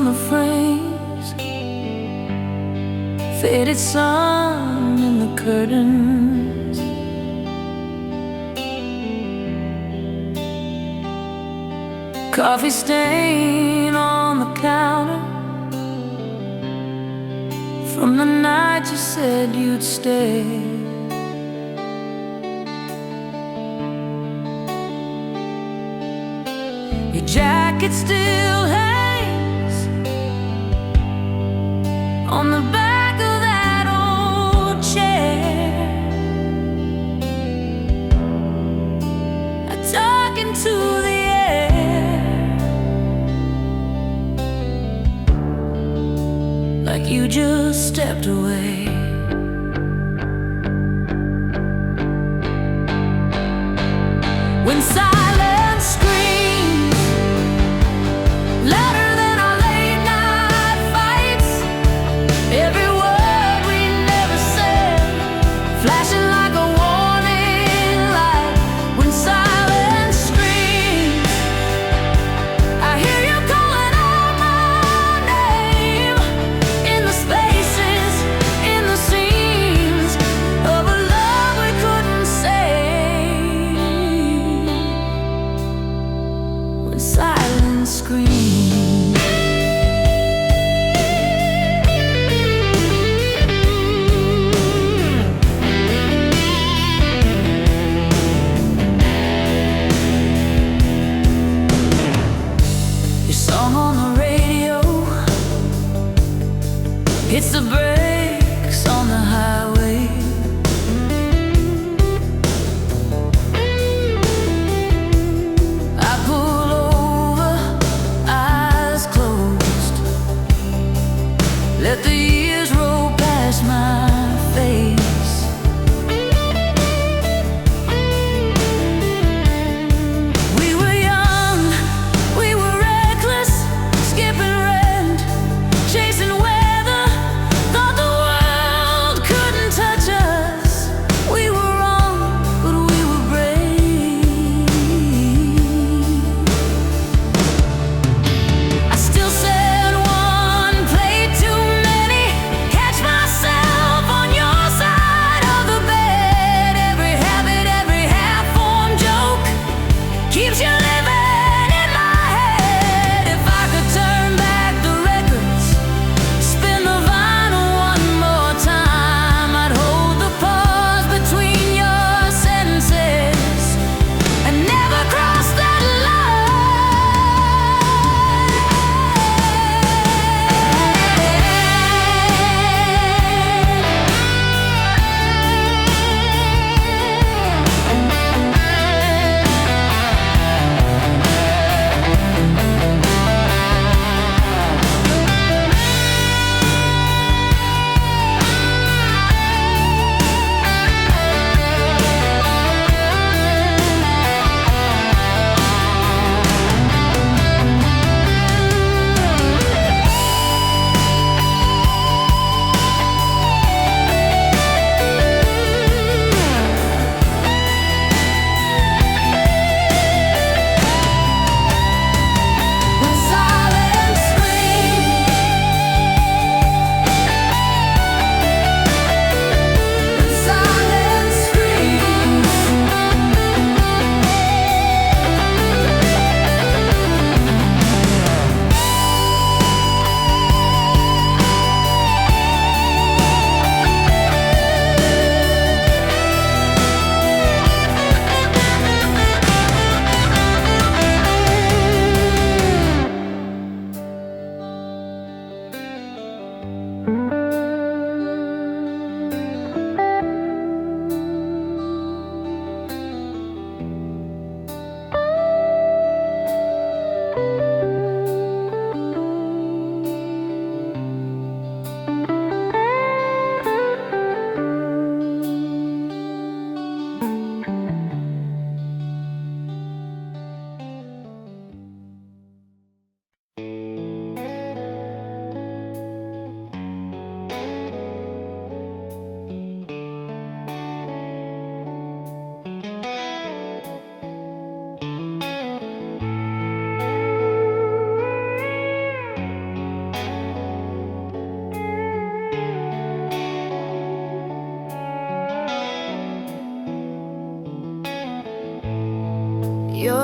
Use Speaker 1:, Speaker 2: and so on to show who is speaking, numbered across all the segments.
Speaker 1: on the frames, faded sun in the curtains. Coffee stain on the counter from the night you said you'd stay. Your jacket still hangs on the back of that old chair. I'm talking to the air, like you just stepped away. When silence screams louder than our late night fights, every word we never said flashing like a warning light. When silence screams, I hear you calling out my name in the spaces, in the seams of a love we couldn't save. When silence screams, your song on the radio hits the brakes on the highway. I pull over, eyes closed, let the years roll past my face. We were young, we were reckless, skipping rent, chasing weather, thought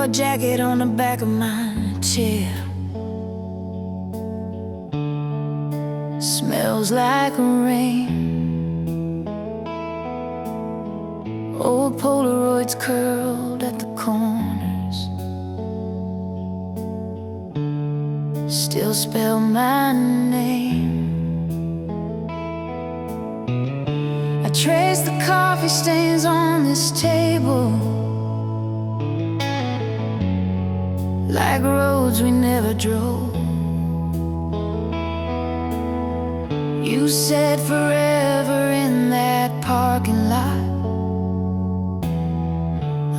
Speaker 1: your jacket on the back of my chair. Smells like rain. Old Polaroids curled at the corners still spell my name. I trace the coffee stains on this table like roads we never drove. You said forever in that parking lot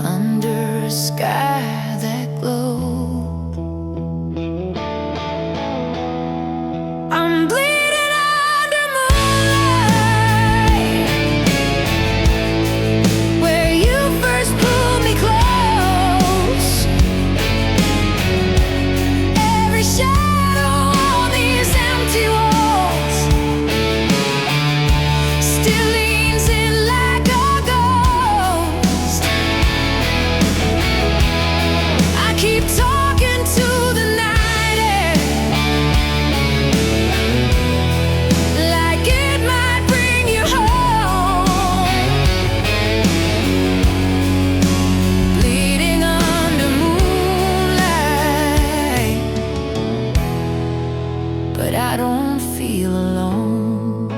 Speaker 1: under a sky that glowed. I'm bleeding under moonlight, where you first pulled me close. Every shadow on these empty walls still leans in like a ghost. I keep talking to the night air, like it might bring you home. Bleeding under moonlight, but I don't feel alone.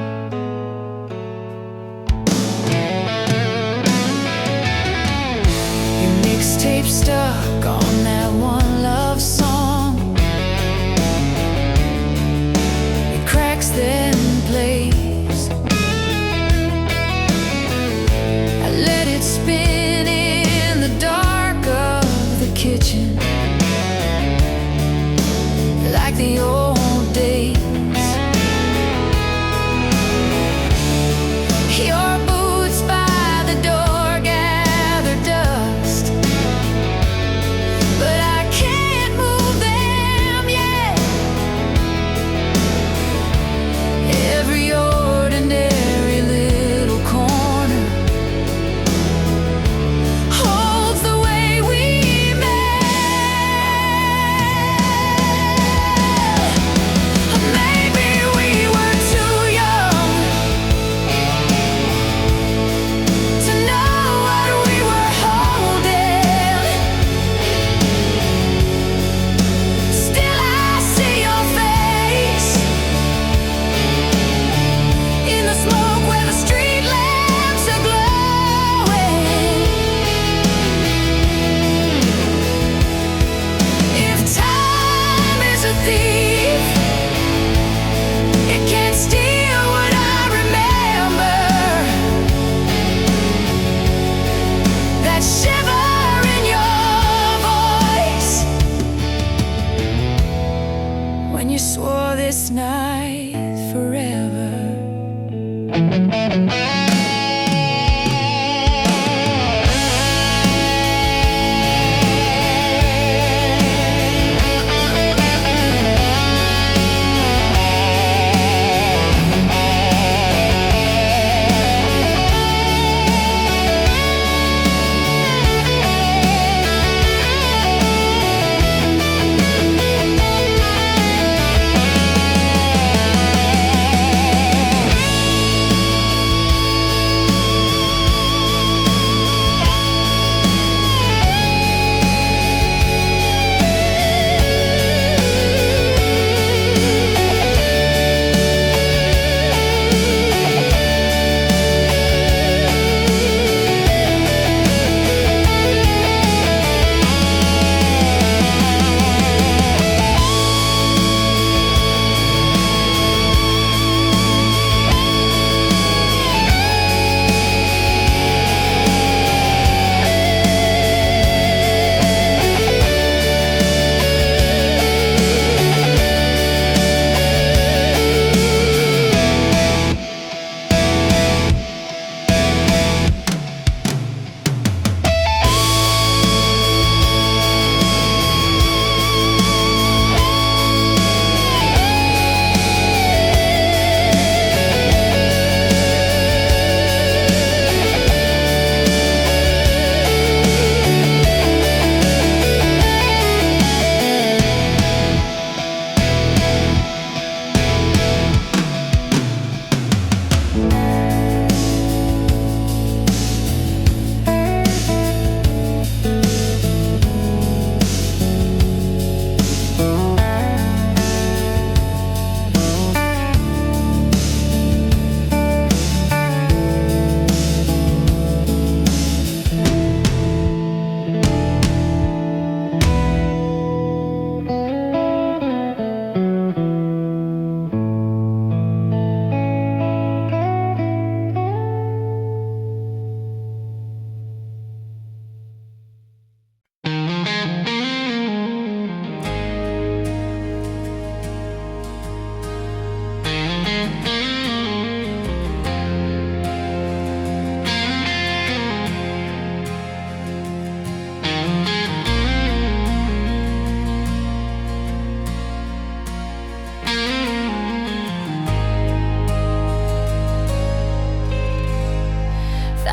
Speaker 1: Your mixtape stuck on that one love song. It cracks then plays. I let it spin in the dark of the kitchen, like the old days. Your boots by the door gather dust, but I can't move them yet. Every ordinary little corner holds the way we met. Maybe we were too young to know what we were holding. Still I see your face in the smoke where the street lamps are glowing. If time is a thief, it can't steal what I remember. That shiver in your voice when you swore this night forever.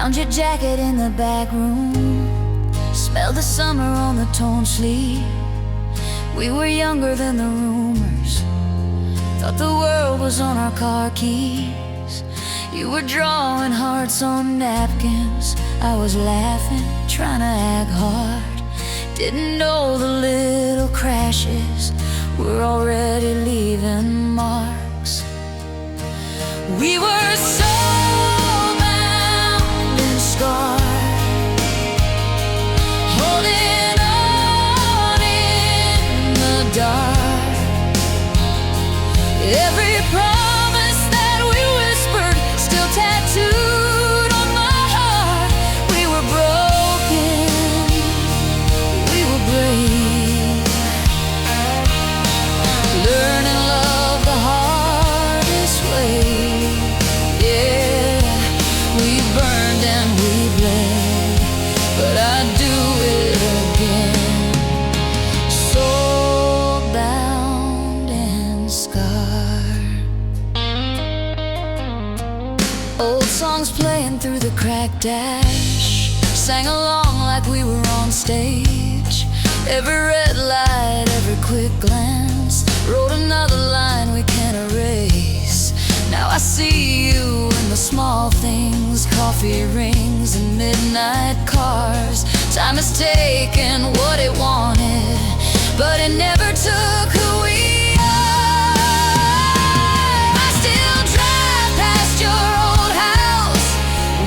Speaker 1: Found your jacket in the back room, smelled the summer on the torn sleeve. We were younger than the rumors, thought the world was on our car keys. You were drawing hearts on napkins, I was laughing, trying to act hard. Didn't know the little crashes were already leaving marks. We were soulbound and scarred, holding on in the dark. Every promise that we whispered still tattooed on my heart. We were broken, we were brave, learning love the hardest way. Yeah, we burned and we bled, but I'd do it again. Soulbound and scarred. Old songs playing through the cracked dash, sang along like we were on stage. Every red light, every quick glance, wrote another line we can't erase. Now I see you in the small things, coffee rings and midnight cars. Time has taken what it wanted, but it never took who we are. I still drive past your old house,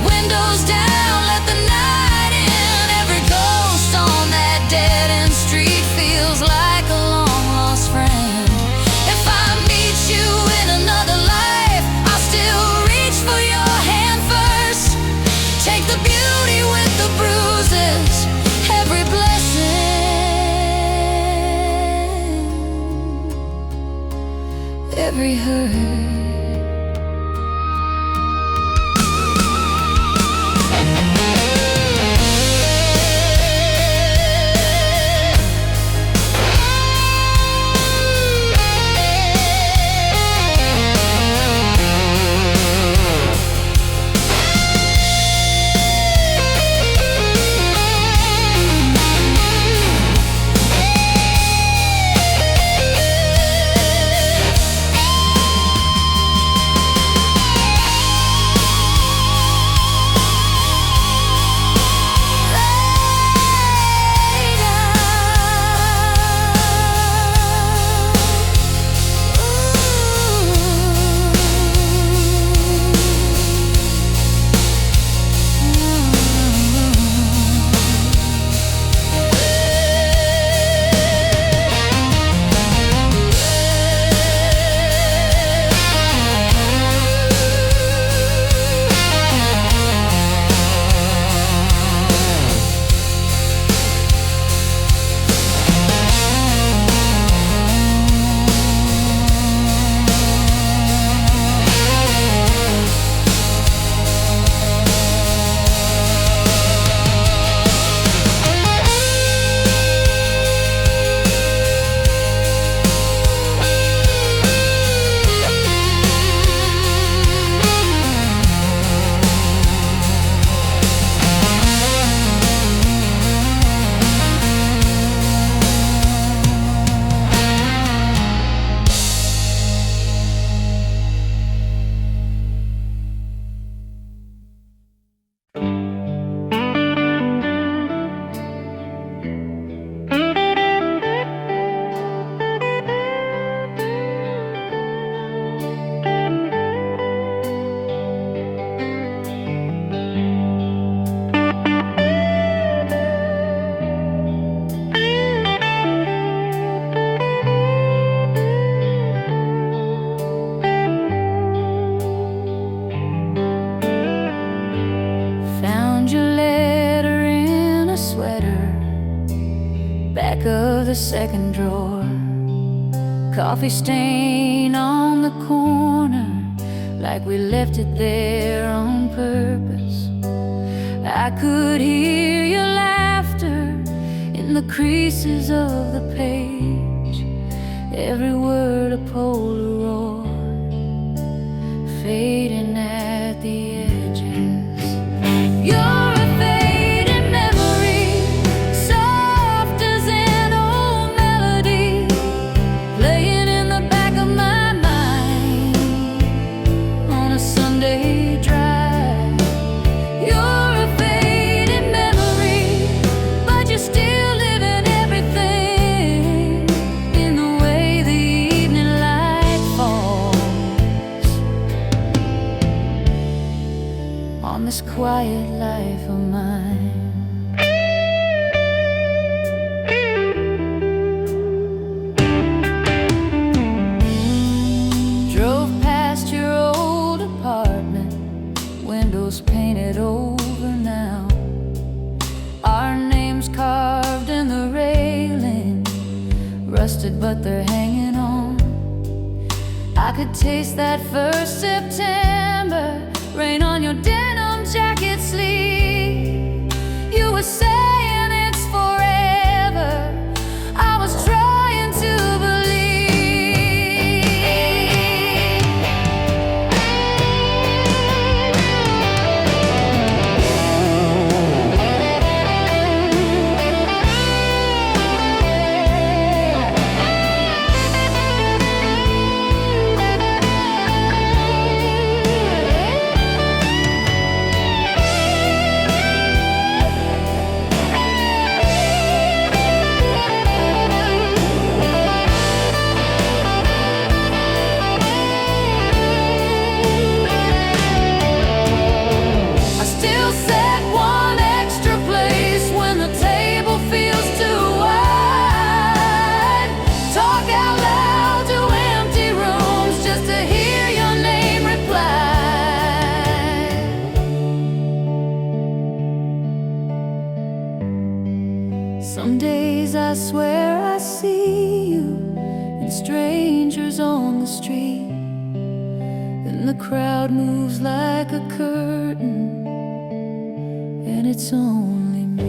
Speaker 1: windows down, let the night in. Every ghost on that dead-end street feels like a long-lost friend. If I meet you in another life, I'll still reach for your hand first. Take the beauty with the bruises, every blessing, every hurt. Back of the second drawer, coffee stain on the corner, like we left it there on purpose. I could hear your laughter in the creases of the page, every word a Polaroid, fading at the edges. this quiet life of mine. Drove past your old apartment, windows painted over now. Our names carved in the railing, rusted but they're hanging on. I could taste that first September rain on your denim jacket sleeve. You were saying it's forever. I was trying to Some days I swear I see you and strangers on the street. Then the crowd moves like a curtain, and it's only me.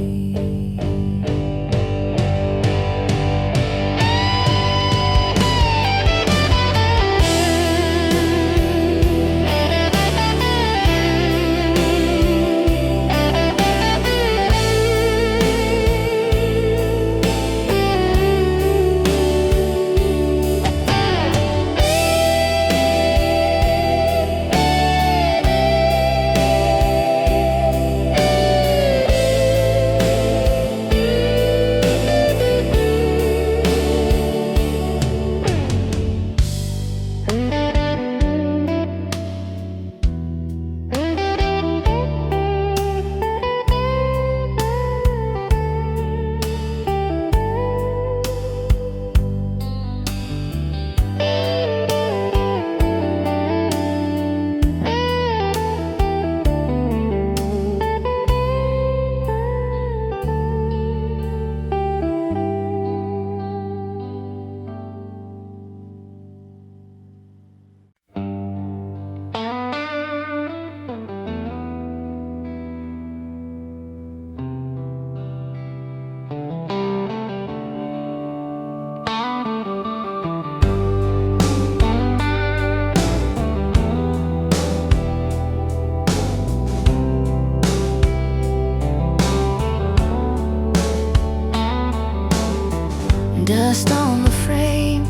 Speaker 1: Dust on the frame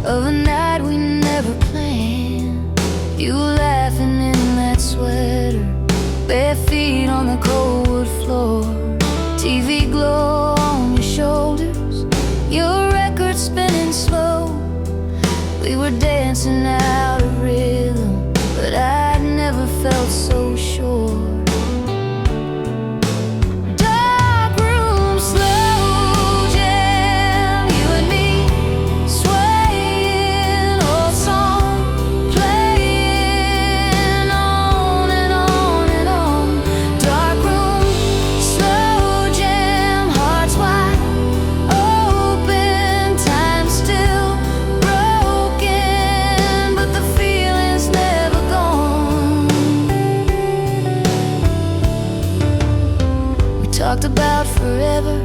Speaker 1: of a night we never planned. You laughing in that sweater, bare feet on the cold wood floor. TV glow on your shoulders, your record spinning slow. We were dancing out of rhythm, but I'd never felt so sure. Talked about forever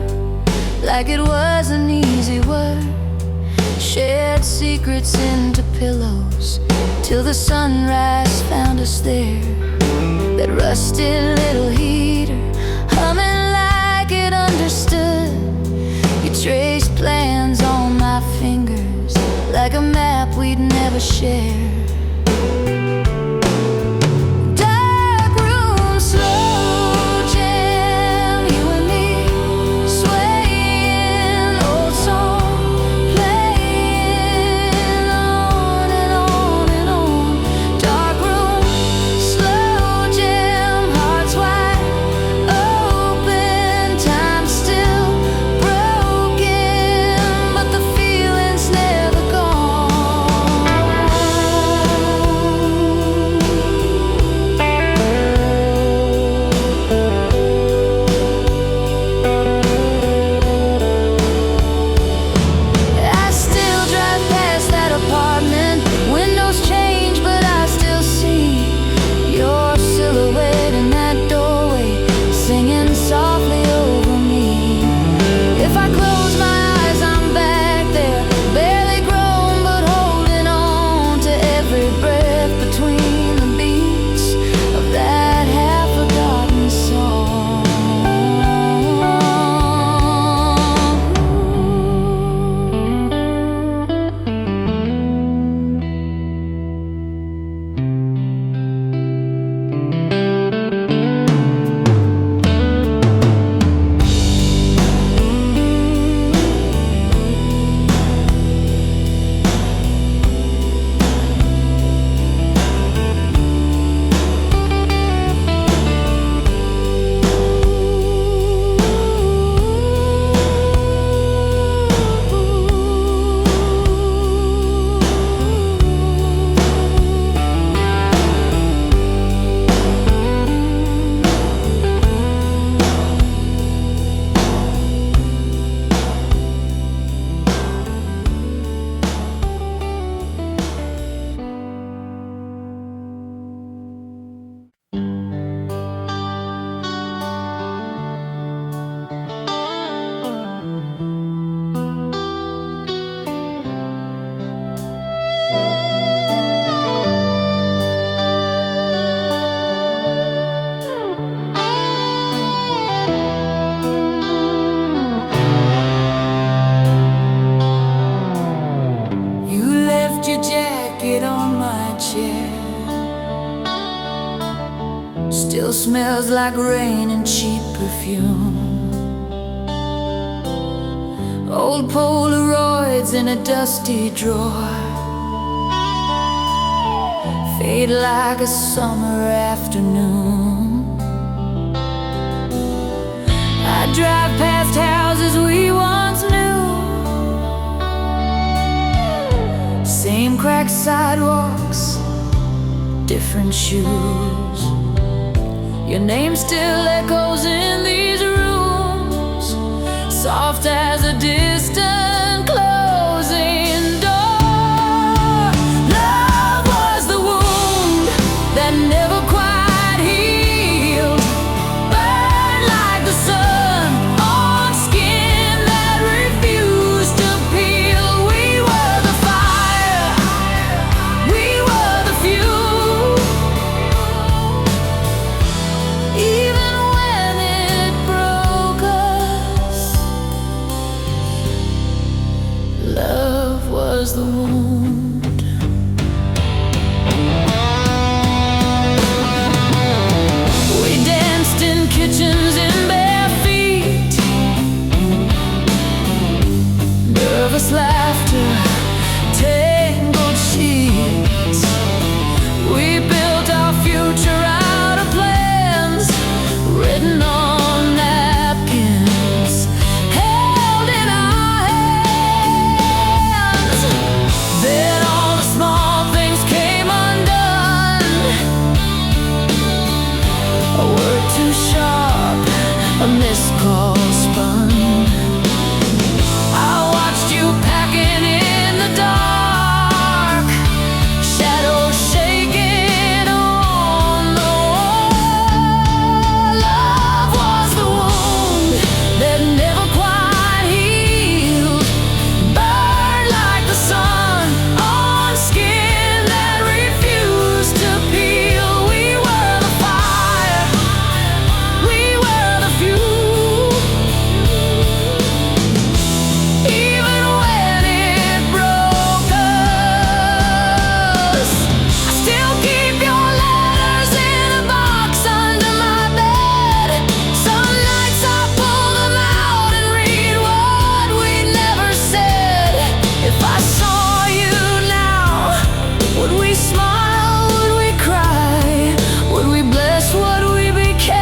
Speaker 1: like it was an easy word. Shared secrets into pillows till the sunrise found us there. That rusted little heater humming like it understood. You traced plans on my fingers like a map we'd never share.
Speaker 2: Heart
Speaker 1: still smells like rain and cheap perfume. Old Polaroids in a dusty drawer fade like a summer afternoon. I drive past houses we once knew, same cracked sidewalks, different shoes. Your name still echoes in these rooms, soft as a distant closing door. Love was the wound that never quite healed, burned like the sun on skin that refused to peel. We were the fire, we were the fuel. Even when it broke us, love was the wound. We danced in kitchens in bare feet, nervous laughter, tangled sheets. We built our future out of plans written on napkins, held in our hands. Then all the small things came undone. A word too sharp, a missed call spun. I watched you packing in the dark, shadows shaking on the wall. Love was the wound that never quite healed, burned like the sun on skin that refused to peel. We were the fire, we were the fuel. Even when it broke us, I still keep your letters in a box under my bed. Some nights I pull them out and read what we never said. If I saw you now, would we smile, would we cry, would we bless what we became?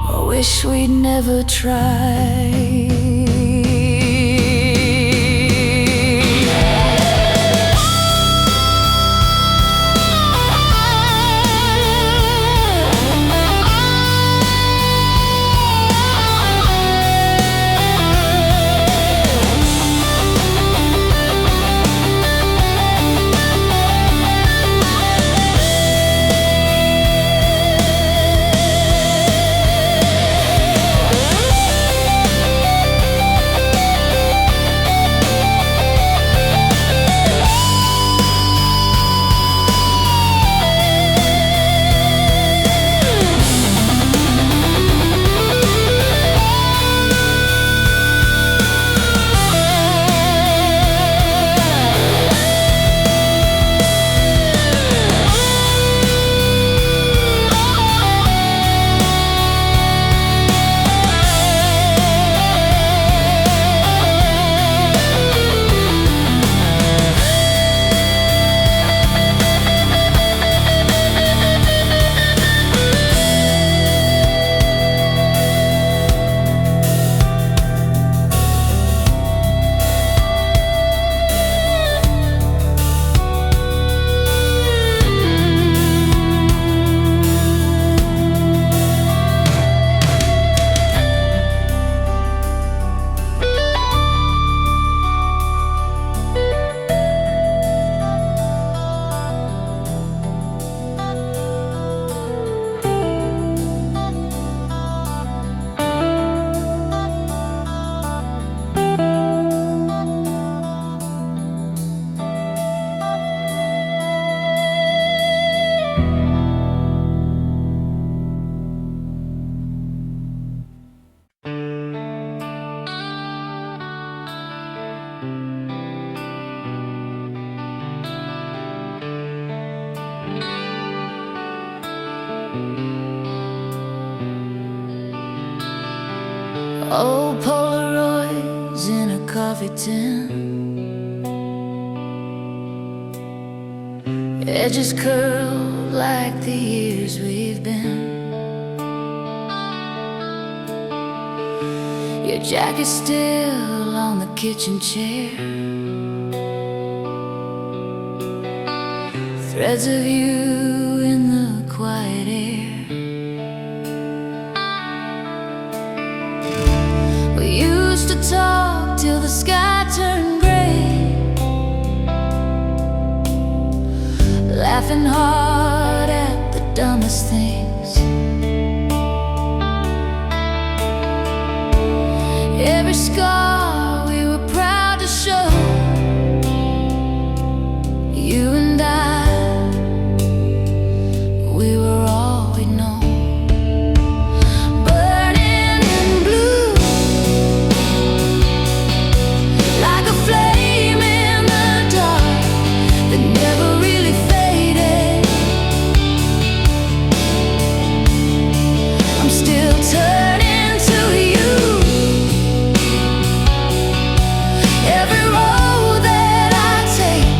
Speaker 1: I wish we'd never tried. Old Polaroids in a coffee tin, edges curled like the years we've been. Your jacket's still on the kitchen chair, threads of you in the quiet air. We used to talk till the sky turned gray, laughing hard at the dumbest things. Every scar we were proud to show. You and I, we were all we know. Burning in blue, like a flame in the dark that never really faded. I'm still turning to you. Every road that I take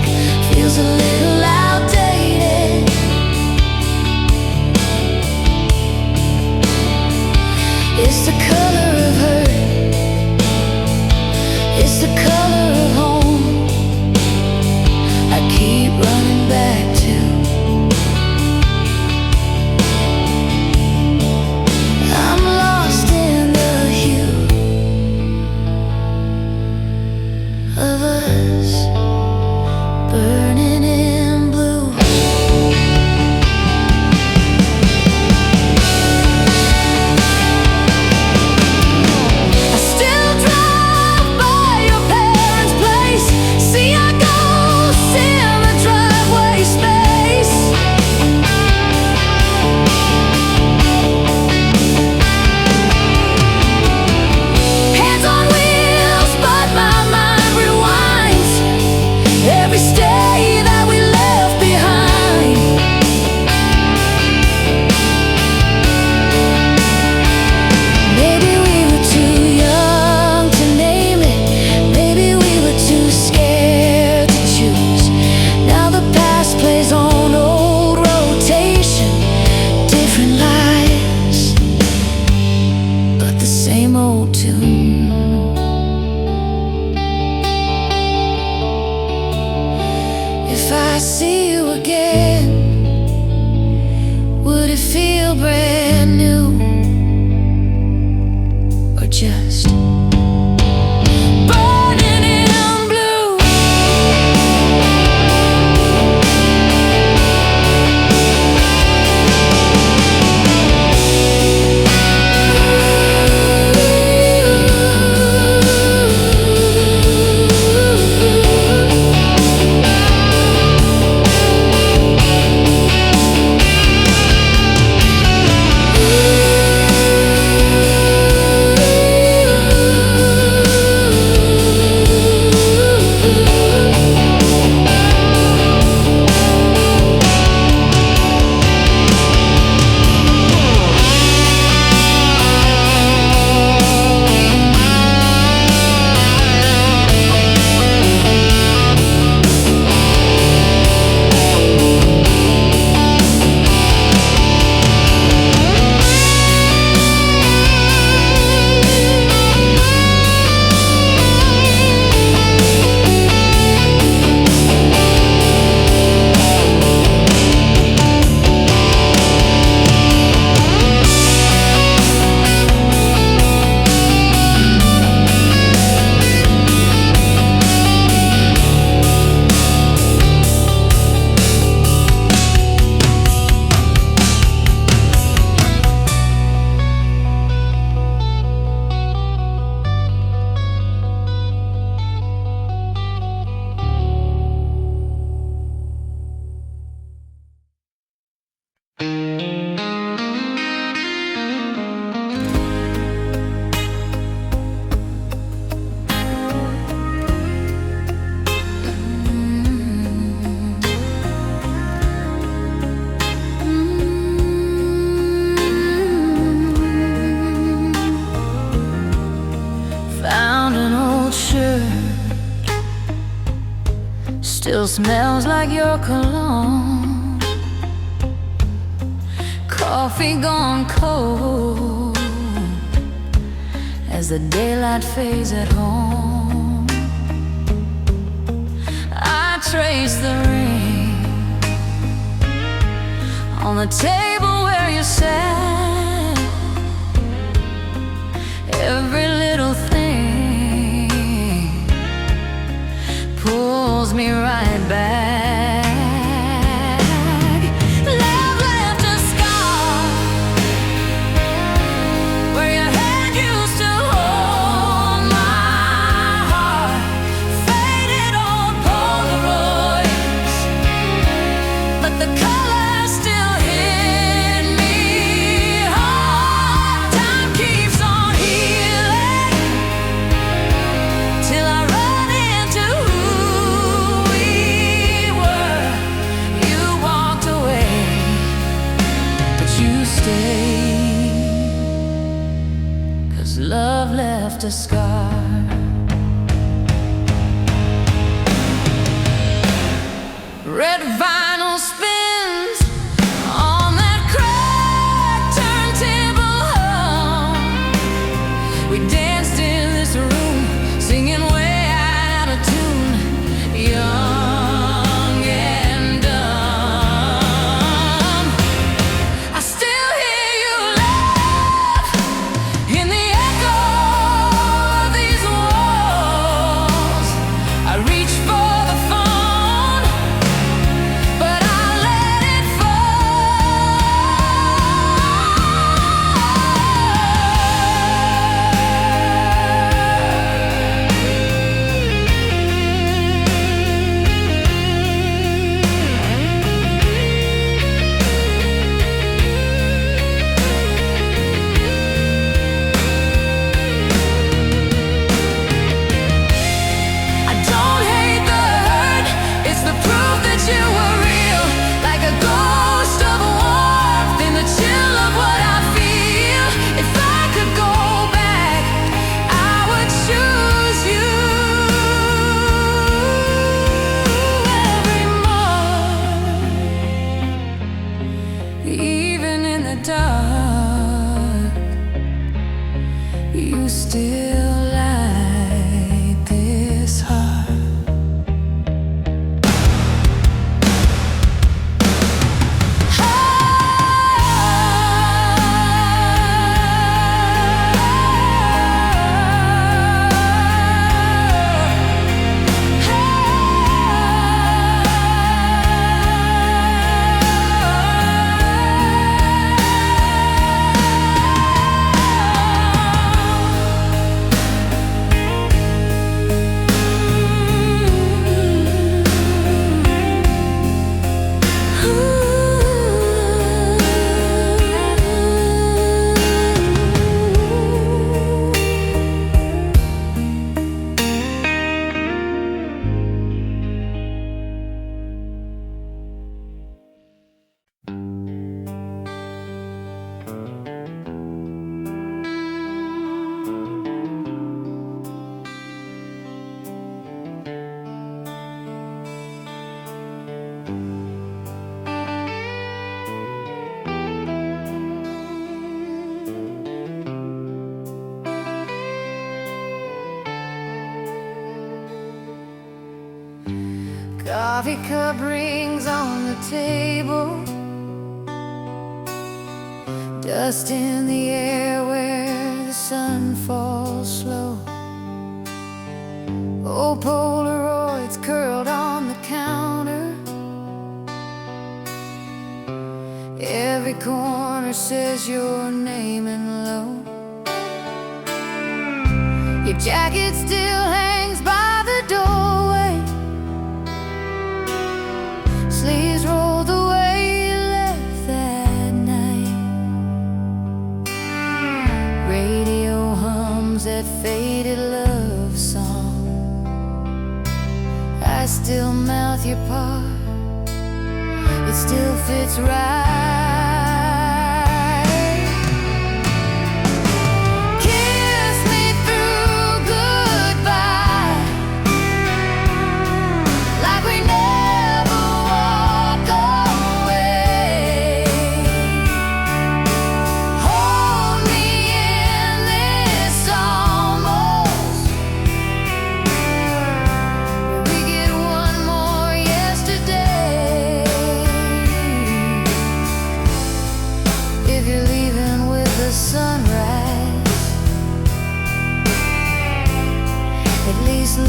Speaker 1: feels a little outdated. It's the color of hurt, it's the color of home. I keep running back to. I'm lost in the hue of us, burning in blue. I still drive by your parents' place, see our ghosts in the driveway space. Hands on wheels, but my mind rewinds every stay that we left behind. Maybe we were too young to name it, maybe we were too scared to choose. Now the past plays on old rotation, different lives, but the same old tune. If I see you again, would it feel brand new, or just burning in blue? still smells like your cologne. Coffee gone cold as the daylight fades at home. I trace the ring on the table where you sat. Every little thing pulls me right back. Love left a scar where your hand used to hold my heart. Faded old Polaroids, but the color still hit me hard. Time keeps on healing till I run into who we were. You walked away, but you stayed, 'cause love left a scar. Red vinyl spins on that cracked turntable hum. We danced in this room, singing way out of tune, young and dumb. I still hear you laugh in the echo of these walls. I reach for the phone, but I let it I don't hate the hurt, it's the proof that you were real. Like a ghost of warmth in the chill of what I feel. If I could go back, I would choose you. Every morning, even in the dark, you still light this heart. Coffee cup rings on the table, dust in the air where the sun falls slow. Old Polaroids curled on the counter. Every corner says your name in low. Your jacket still hangs by the doorway, sleeves rolled the way you left that night. Radio hums that faded love song. I still mouth your part, it still fits right. Kiss me through goodbye, like we never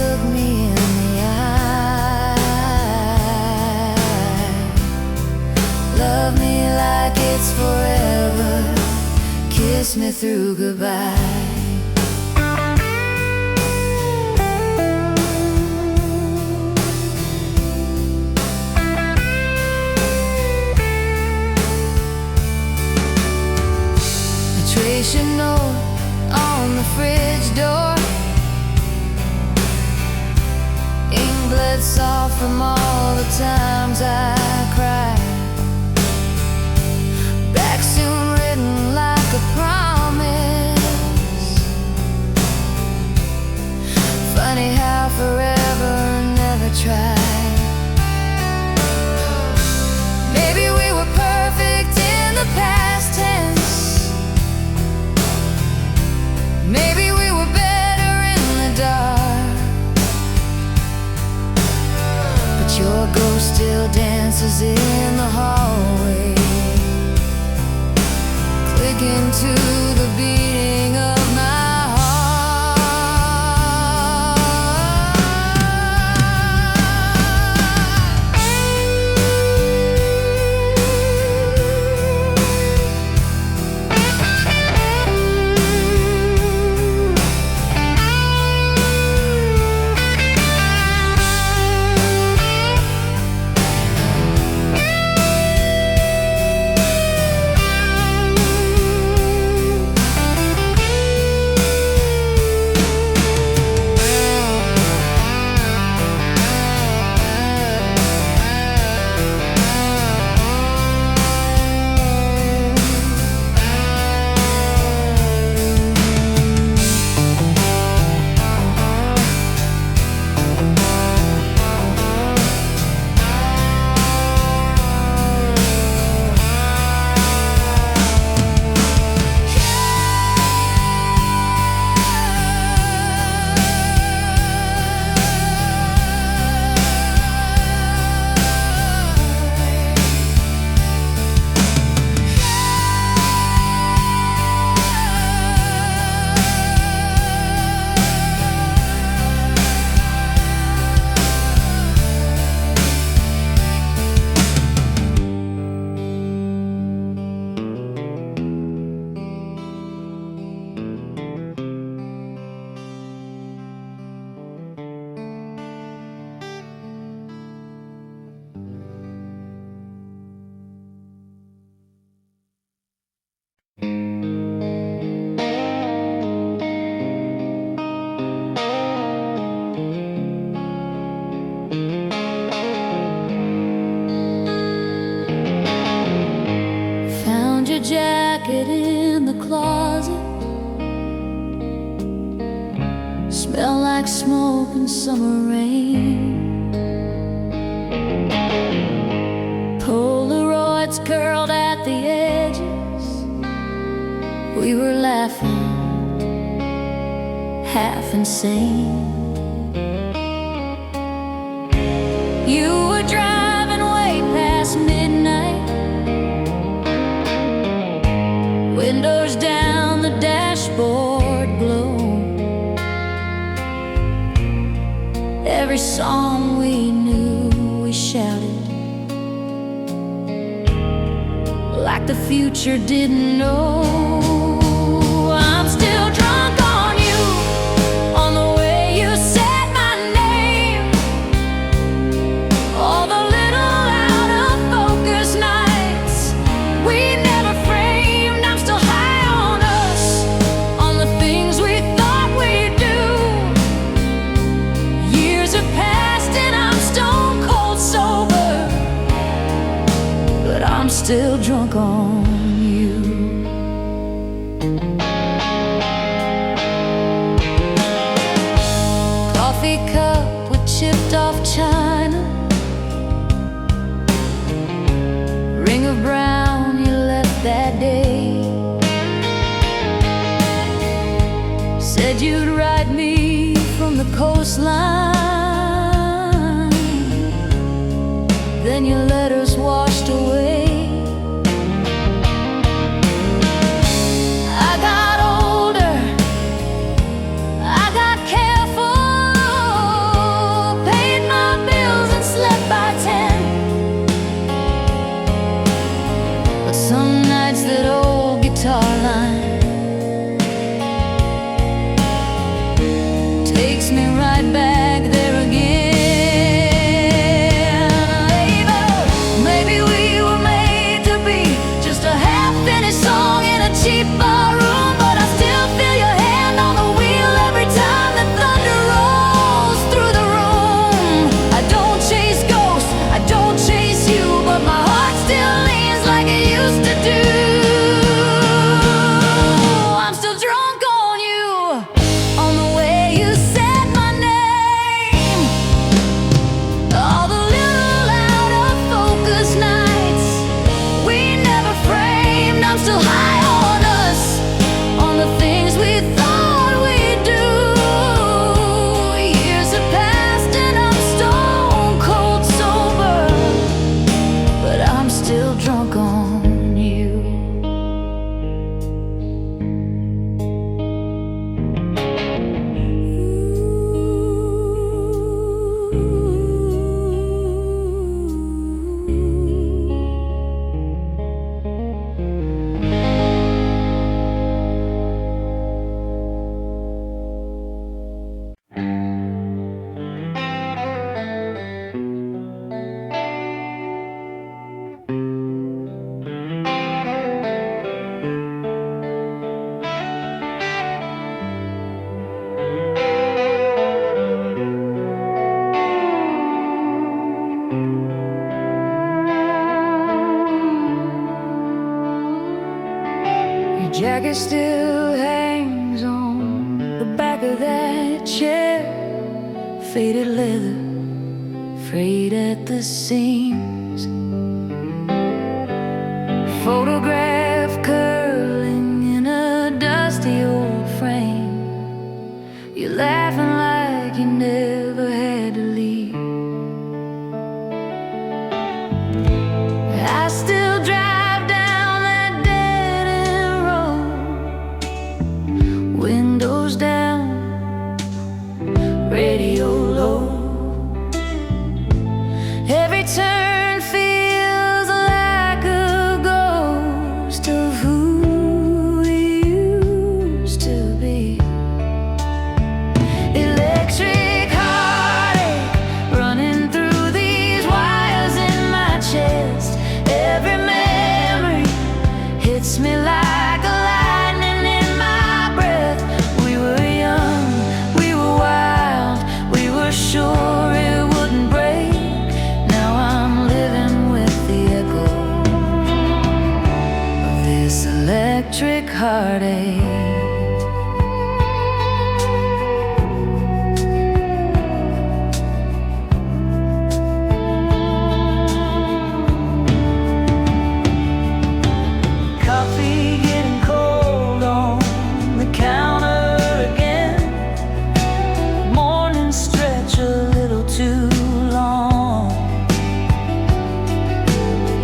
Speaker 1: look me in the eye. Love me like it's forever. Kiss me through goodbye. Trace your note on the fridge door. Ink bled soft from all the times I cried. Back soon written like a promise. Funny how forever never tried. Maybe we were perfect in the past tense. Maybe we were better in the dark. But your ghost still dances in the hallway, clicking to the beating of my jacket in the closet. Smell like smoke and summer rain. Polaroids curled at the edges. We were laughing, half insane. You were driving way past midnight, windows down, the dashboard glow. Every song we knew, we shouted like the future didn't know. I'm still drunk on you, on the way you said my name. All the little out of focus nights we never framed. I'm still high on us, on the things we thought we'd do. Years have passed and I'm stone cold sober, but I'm still drunk on you. Coffee cup with chipped off china, ring of brown you left that day. Said you'd write me from the coastline, then your letters washed away. I got older, I got careful, jacket still hangs on the back of that chair. Faded leather, frayed at the seams. Photograph curling in a dusty old frame. You're laughing like you never had to leave. I still drive down that dead-end road, windows down, radio low. Every turn feels like a ghost of who we used to be. Electric heartache running through these wires in my chest. Every memory hits me like a lightning in my breath. We were young, we were wild, we were sure it wouldn't break. Now I'm living with the echo of this electric heartache. Coffee getting cold on the counter again. Morning stretch a little too long.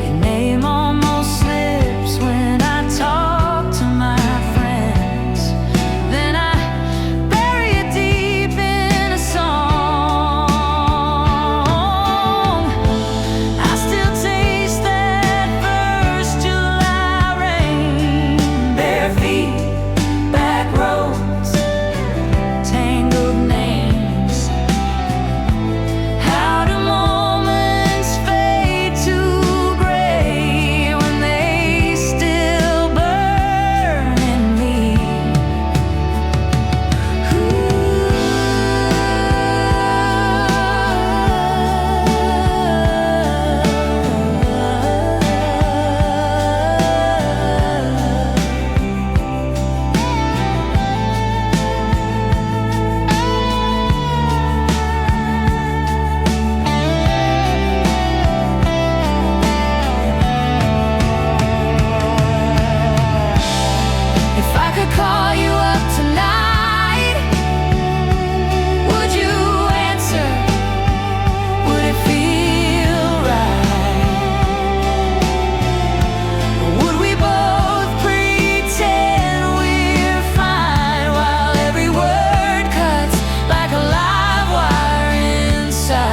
Speaker 1: Your name almost slips when I talk to my friends. Then I bury it deep in a song. I still taste that first July rain. Bare feet, back roads, tangled names. How do moments fade to gray when they still burn in me? If I could call you up tonight, would you answer? Would it feel right? Or would we both pretend we're fine while every word cuts like a live wire inside?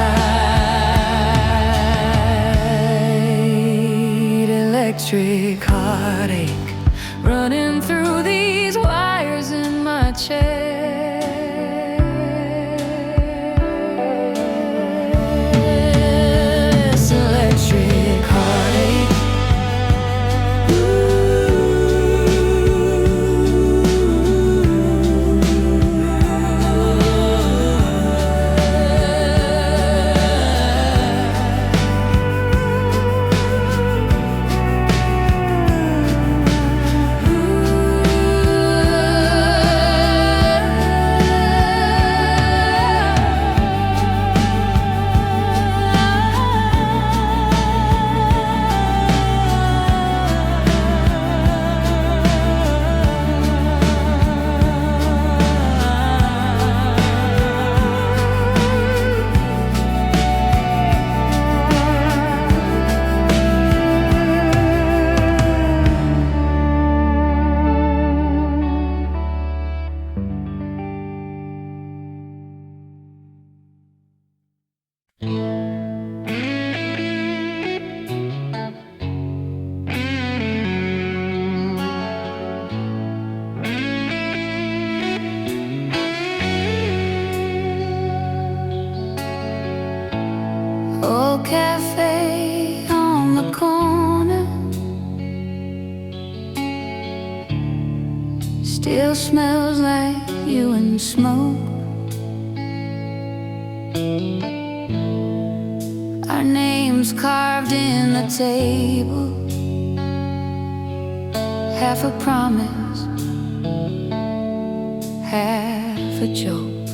Speaker 1: Electric heartache running through these wires in my chest. Electric heartache. Old cafe on the corner still smells like you and smoke. Our names carved in the table, half a promise, half a joke.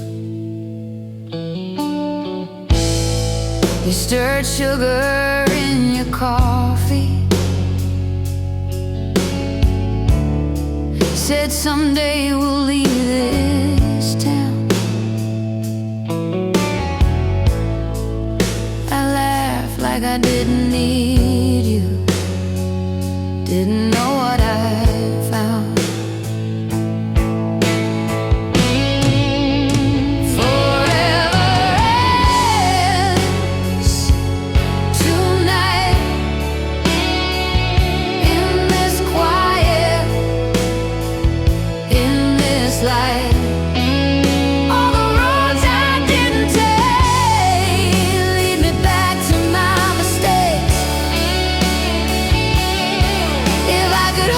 Speaker 1: You stirred sugar in your coffee, said someday we'll leave this town. I laughed like I didn't need you, didn't know what I found. All the roads I didn't take lead me back to my mistakes. If I could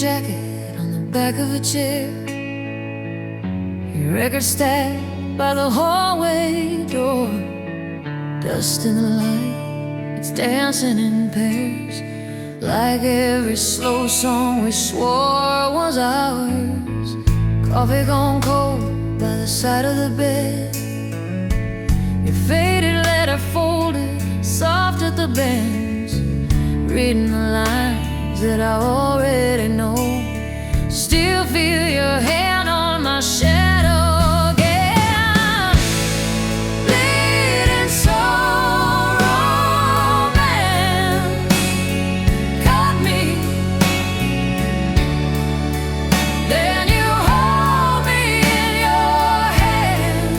Speaker 1: jacket on the back of a chair, your record stacked by the hallway door. Dust in the light, it's dancing in pairs, like every slow song we swore was ours. Coffee gone cold by the side of the bed, your faded letter folded soft at the bends, reading the lines that I already know. Still feel your hand on my shadow again. Bleeding soul romance caught me. Then you hold me in your hands.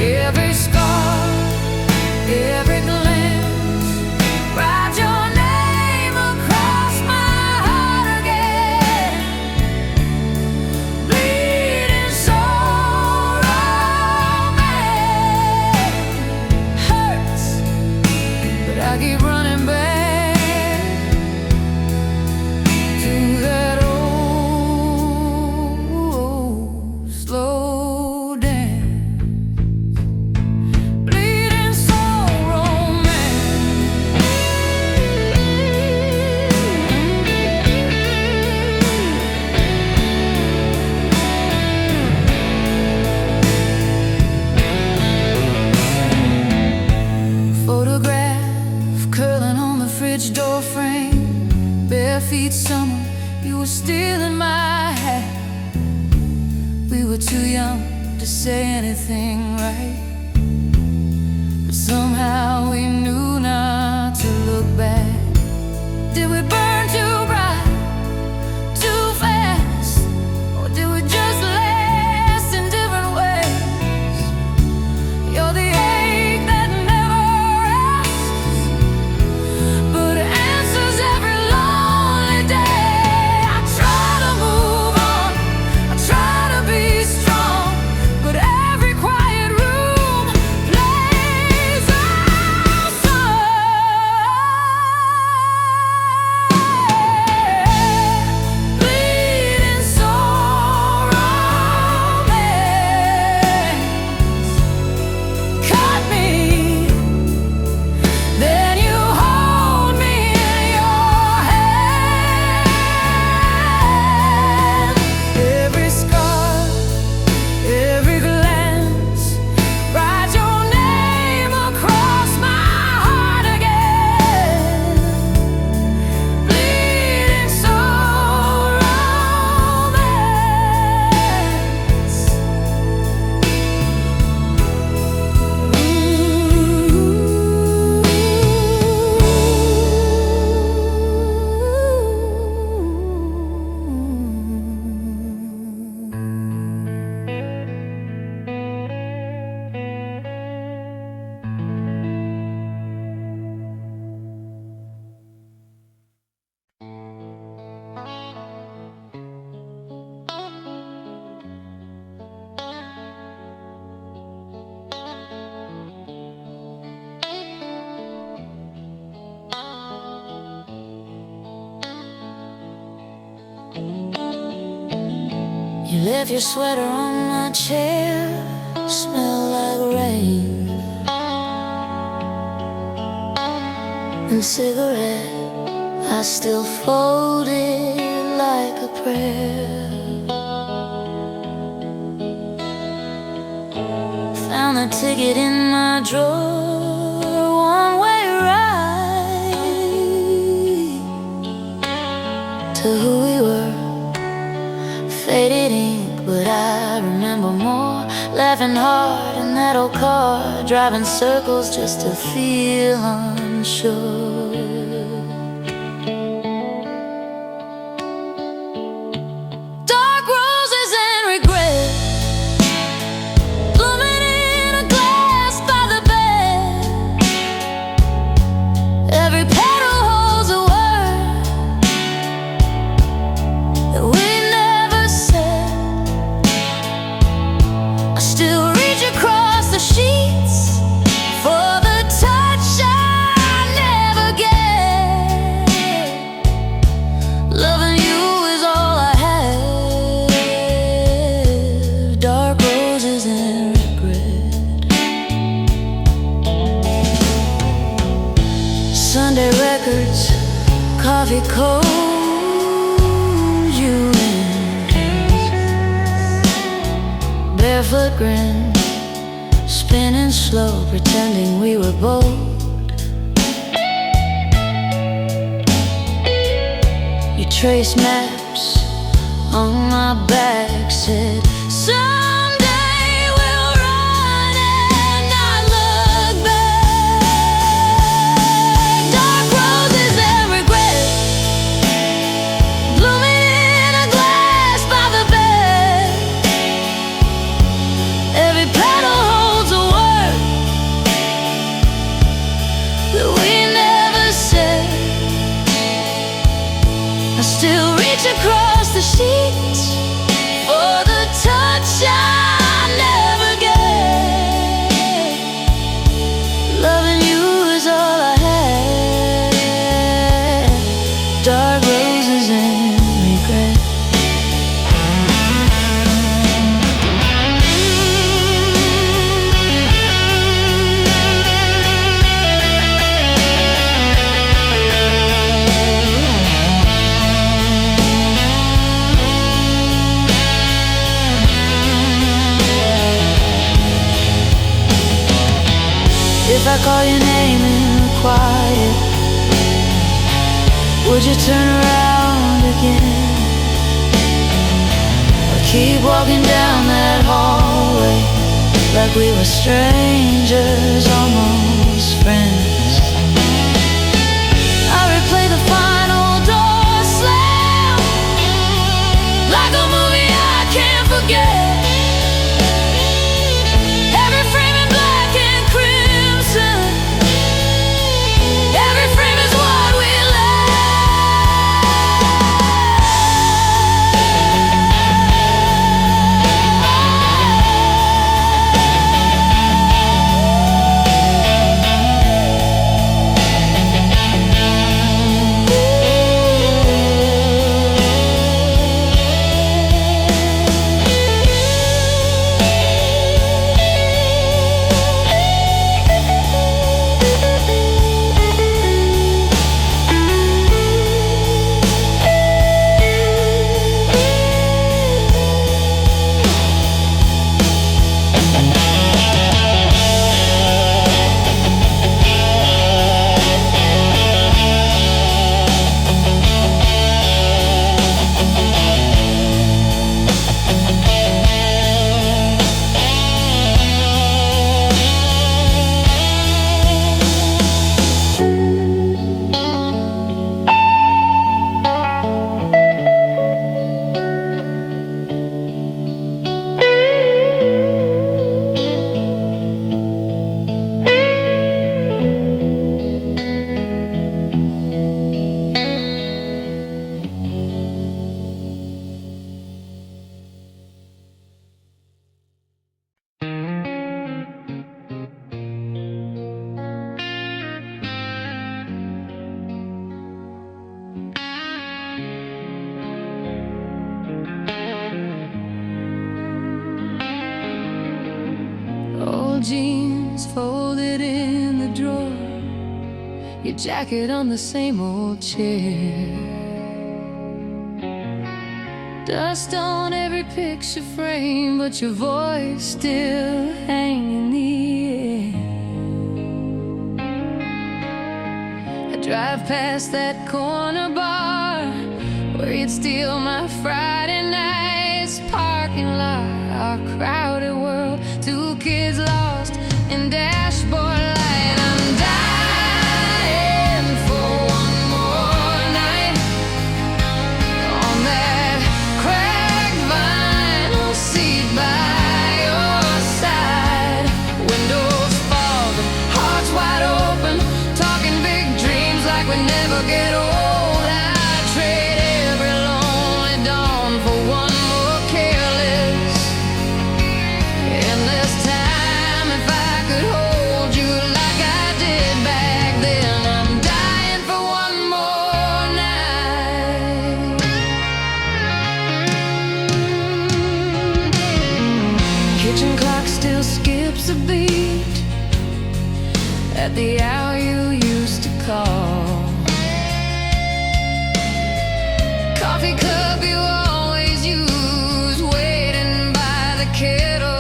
Speaker 1: Every scar, every glance, write your name across my heart again. Bleeding soul romance hurts, but I keep running back to that old slow dance. Bleeding soul romance. Photograph curling on the fridge door frame, bare feet summer, you were still in my hat. We were too young to say anything right, but somehow we knew not to look back. Did we burn too bright, too fast, or did we just last in different ways? You're the ache that never rests, but answers every lonely day. I try to move on, I try to be strong, but every quiet room plays our song. Bleeding soul romance caught me. Then you hold me in your hand. Every scar, every glance, write your name across my heart again. Bleeding soul romance. You left your sweater on my chair, smell like rain, and cigarette I still folded like a prayer. Found the ticket in my drawer, one-way ride to who we were. Faded ink, but I remember more. Laughing hard in that old car, driving circles just to feel unsure. Dark roses and regret, blooming in a glass by the bed. Every petal holds a word that we never said. I still reach across the sheets for the touch I never barefoot grin, spinning slow, pretending we were bold. You traced maps on my back, said someday we'll run and not look back. Dark roses and regret, blooming in a glass by the bed. Every petal holds a word that we never said. I still reach across the sheets for the touch I never get. Loving you is all I had. Dark roses and regret. If I call your name in the quiet, would you turn around again? Or keep walking down that hallway like we were strangers, almost friends? I replay the final door slam like a movie I can't forget. Jeans folded in the drawer, your jacket on the same old chair, dust on every picture frame, but your voice still hanging in the air. I drive past that corner bar where you'd steal my Friday nights parking lot, our crowded world, two kids lost in dashboard light. I'm dying for one more night on that cracked vinyl seat by your side. Windows fogging, hearts wide open, talking big dreams like we never get old. I'd trade every lonely dawn for one more careless, endless time. If I could hold you like I did back then, I'm dying for one more night. Kitchen clock still skips a beat at the hour you used to call. Coffee cup you always use, waiting by the kettle.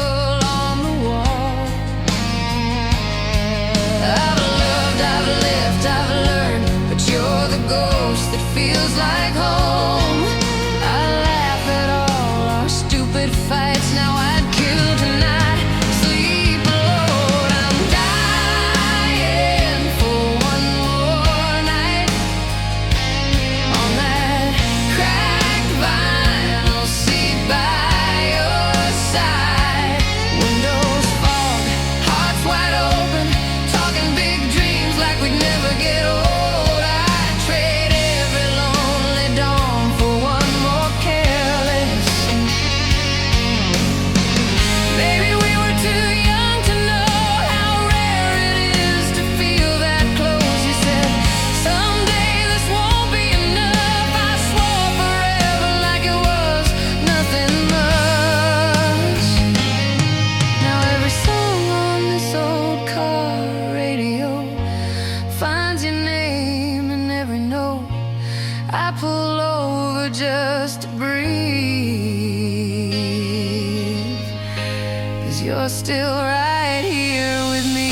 Speaker 1: you're still right here with me.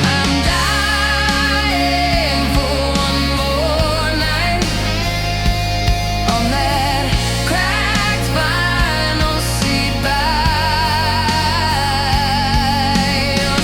Speaker 1: I'm dying for one more night on that cracked vinyl seat by your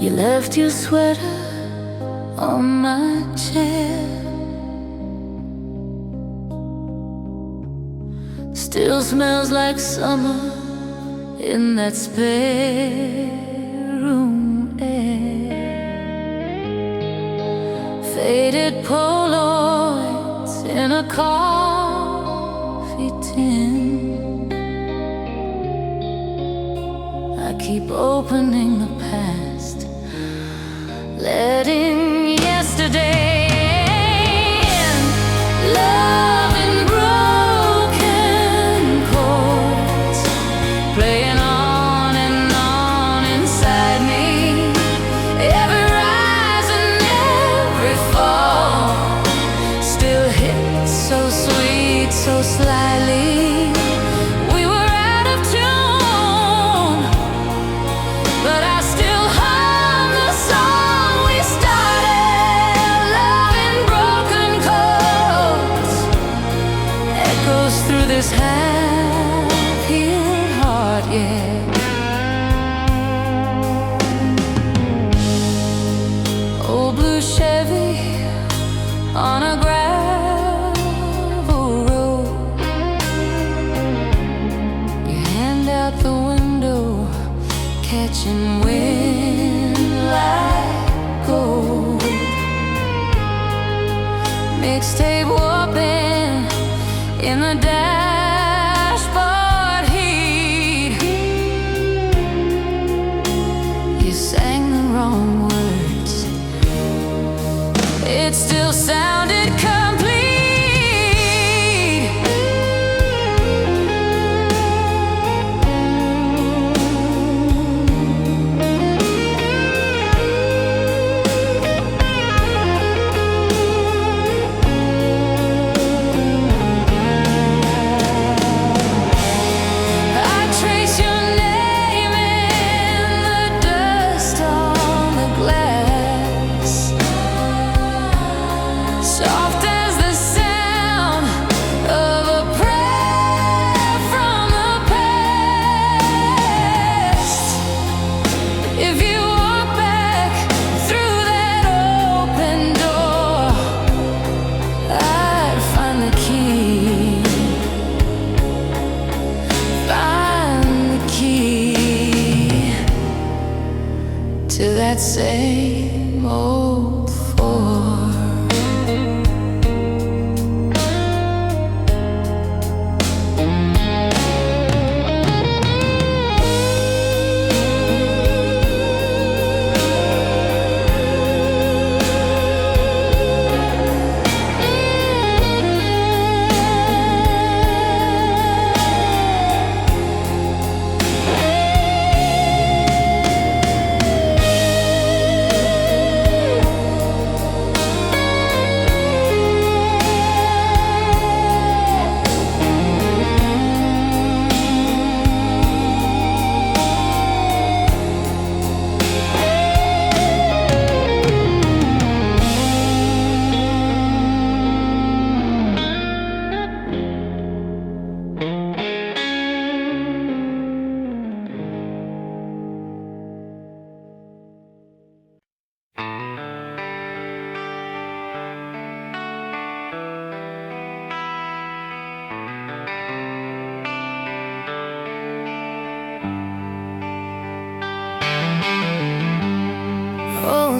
Speaker 1: You left your sweater on my chair. Still smells like summer in that spare room air. Faded Polaroids in a coffee tin. I keep opening the past, letting yesterday in. Love in broken chords, playing on and on inside me. Every rise and every fall still hits so sweet, so slyly. We were out of tune, but I still hum the song we started. Love in broken chords echoes through this half-healed heart, yeah. Old blue Chevy on a gravel road. Your hand out the window, catching wind like gold. Mixtape warping in the dashboard heat. You sang the wrong words, it still sounded complete. I trace your name in the dust on the glass.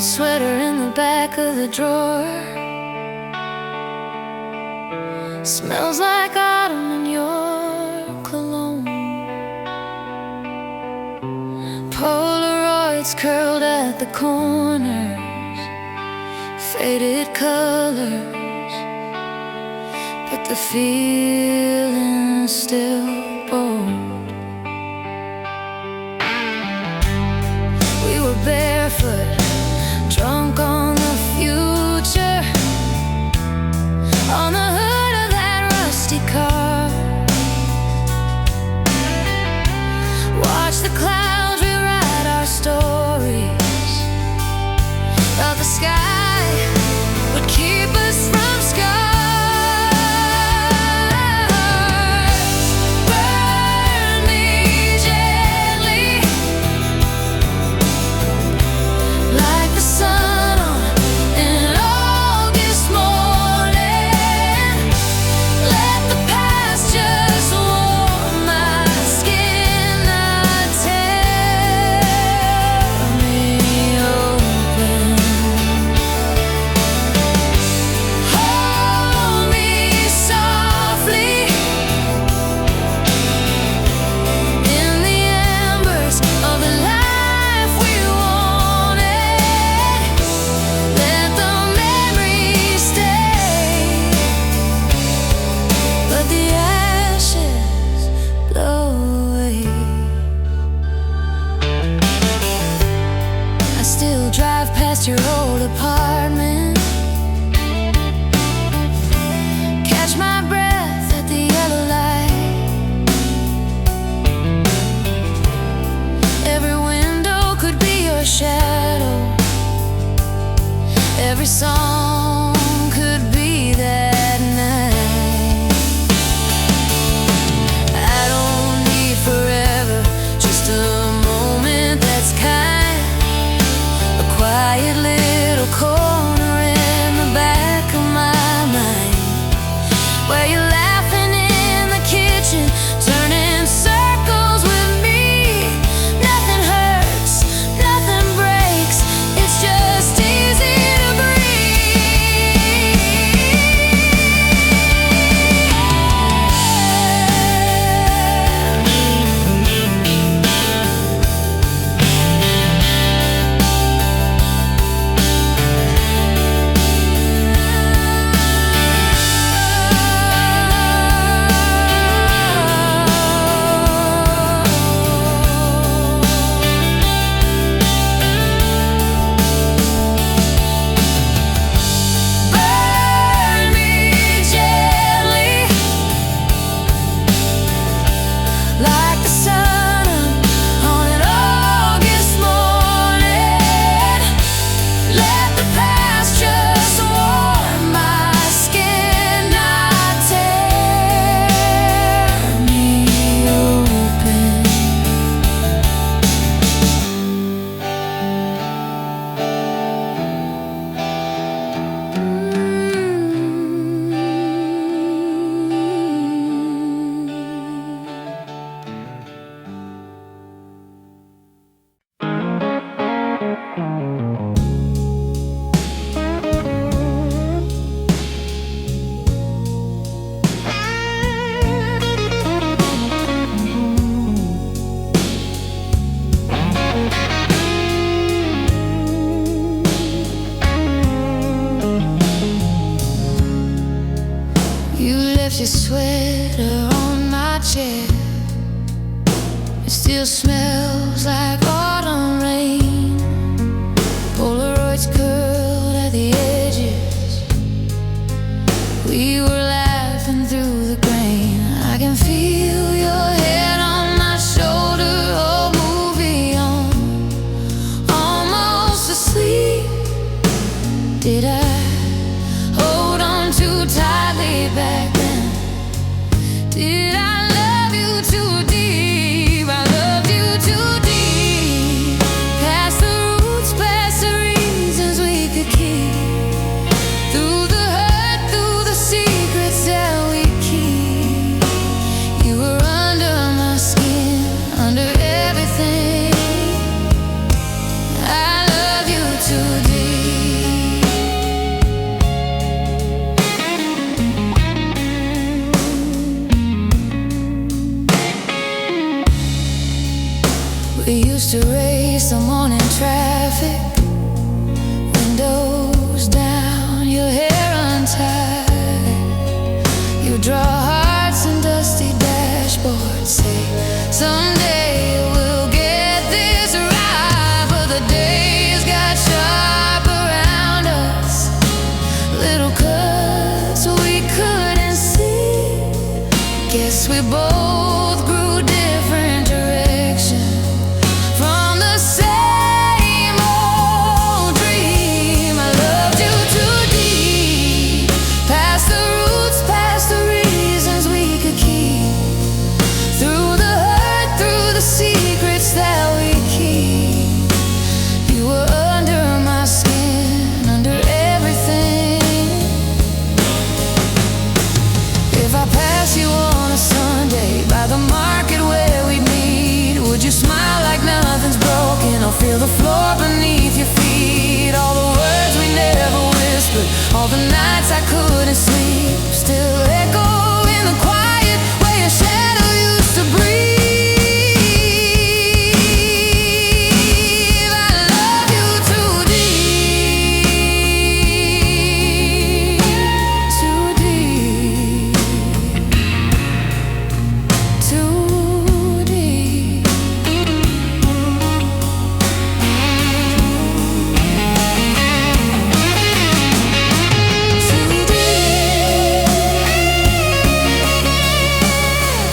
Speaker 1: old sweater in the back of the drawer. Smells like autumn in your cologne. Polaroids curled at the corners, faded colors, but the feeling's still bold. We were barefoot, drunk on the future, on the hood of that rusty car. Watch the clouds rewrite our stories. Thought the sky would keep us from scars. Burn me gently, like the sun on an August morning. Let the past just warm my skin, not tear me open. Hold me softly in the embers of the life we wanted. Let the memories stay, but the ashes blow away. I still drive past your old apartment, catch my breath at the yellow light. Every window could be your shadow, every song could be that night. I don't need forever, just a moment that's kind, a quiet little corner in the back of my mind, where you're laughing in the kitchen, turning circles with me. Nothing hurts, nothing breaks, it's just easy to burn me gently, like the sun on an August morning. Let the past just warm my skin, not tear me open. You left your sweater on my chair. It still smells like autumn rain. Polaroids curled at the edges. We were laughing through the grain. I can feel your head on my shoulder. Old movie on, almost asleep. Did I hold on too tightly back then? Did I love you too deep? I loved you too deep. Past the roots, past the reasons we could keep. Through the hurt, through the secrets that we keep. You were under my skin, under everything. I love you too deep. the morning traffic, windows down, your hair untied. You draw hearts and dusty dashboards, say someday we'll get this right. But the days got sharp around us, little cuts we couldn't see. Guess we both grew different directions from the same old dream. I loved you too deep, past the roots, past the reasons we could keep, through the hurt, through the secrets that we keep. You were under my skin, under everything. If I pass you on a Sunday by the market where we meet, would you smile like nothing's broken, or feel the floor beneath your feet? All the words we never whispered, all the nights I couldn't sleep, still echo in the quiet where your shadow used to breathe. I love you too deep, too deep, too deep. Too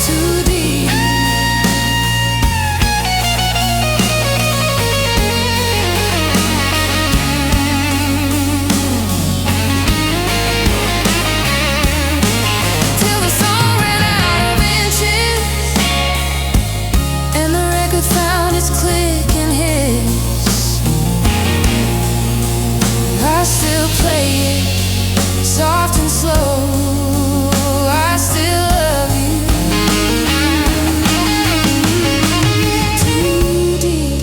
Speaker 1: deep, too deep. Till the song ran out of inches and the record found its click and hits. I still play it soft and slow. I still love you. Too deep.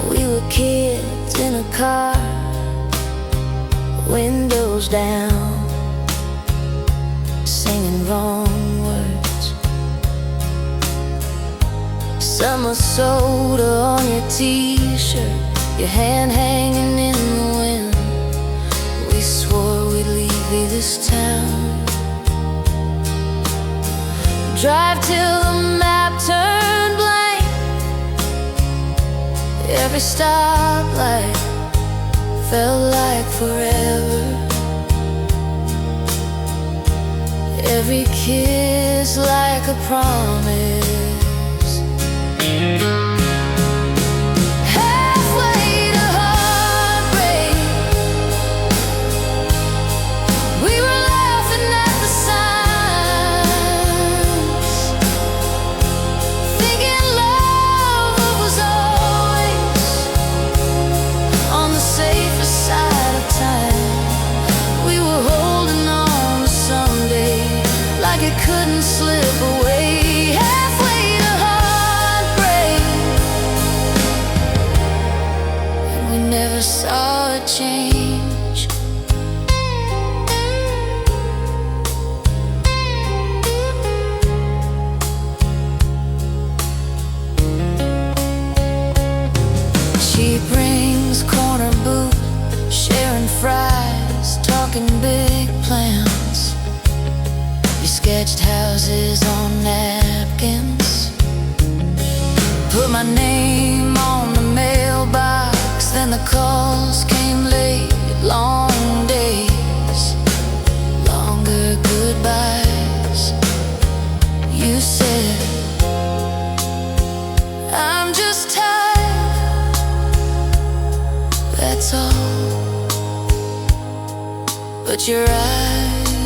Speaker 1: We were kids in a car, windows down, singing wrong words. Summer soda on your t-shirt, your hand hanging in the wind. We swore we'd leave this town, drive till the map turned blank. Every stoplight felt like forever, every kiss like a promise. Halfway to heartbreak, we were laughing at the signs, thinking love was always on the safer side of time. We were holding on to someday like it couldn't slip away. Halfway to heartbreak, and we never saw a change. Cheap rings, corner booth, sharing fries, talking big plans. We sketched houses on napkins, put my name on the mailbox. Then the calls came late, long days, longer goodbyes. You said, I'm just tired, that's all. But your eyes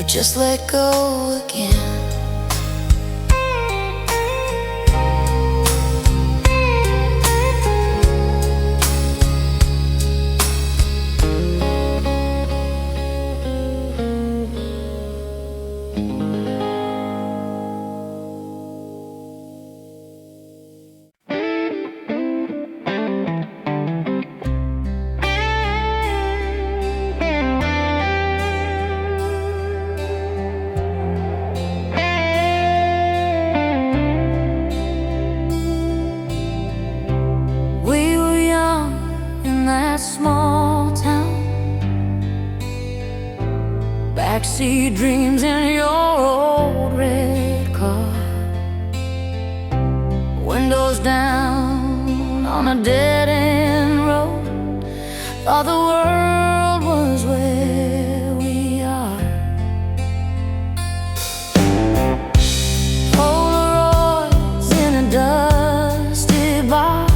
Speaker 1: or just let go again. Small town, backseat dreams in your old red car, windows down on a dead-end road. Thought the world was where we are. Polaroids in a dusty box.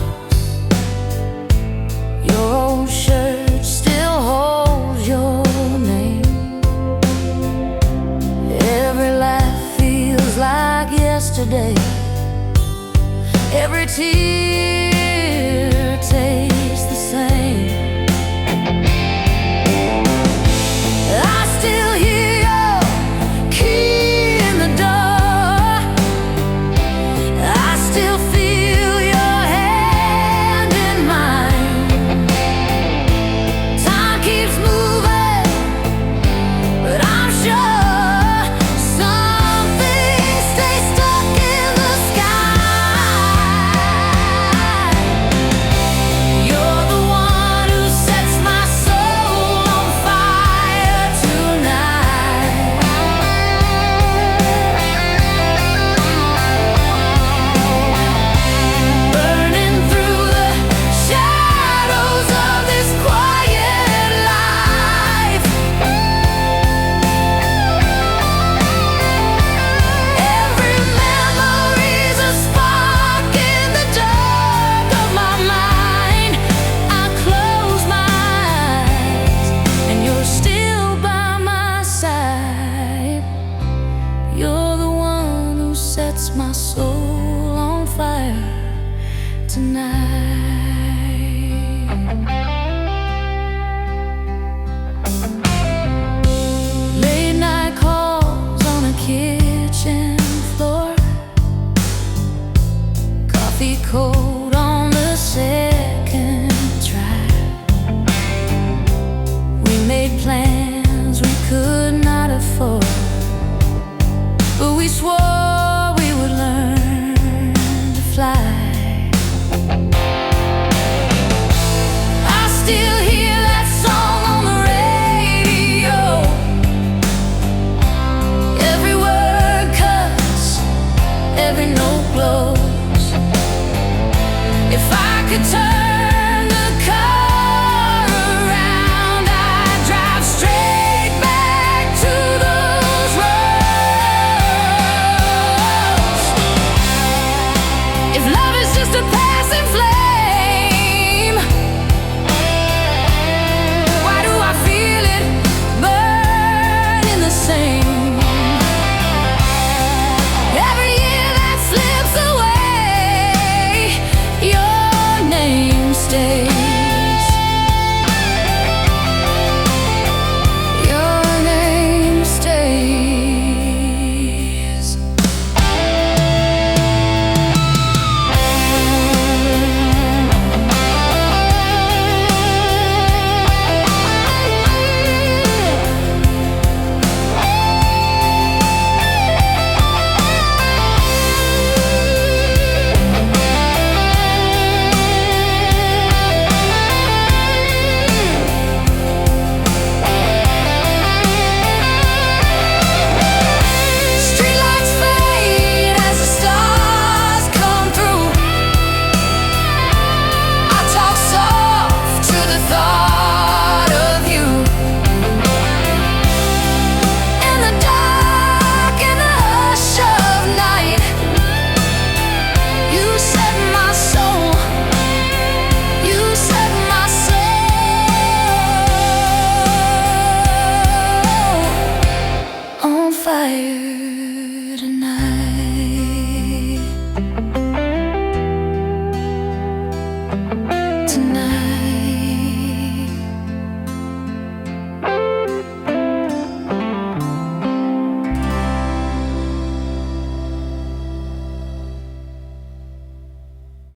Speaker 1: Shirt still holds your name. Every laugh feels like yesterday. Every tear tastes the same. I still hear your key in the door. I still feel your hand in mine. Keeps moving, but I'm sure something stays stuck in the sky. You're the one who sets my soul on fire tonight. Burning through the shadows of this quiet life. Every memory's a spark in the dark of my mind. I close my eyes and you're still by my side. You're the one who sets my soul on fire tonight. Late night calls on a kitchen floor, coffee cold on the second try. We made plans we could not afford, but we swore we would learn to fly. I still hear that song on the radio. Every word cuts, every note glows. If I could turn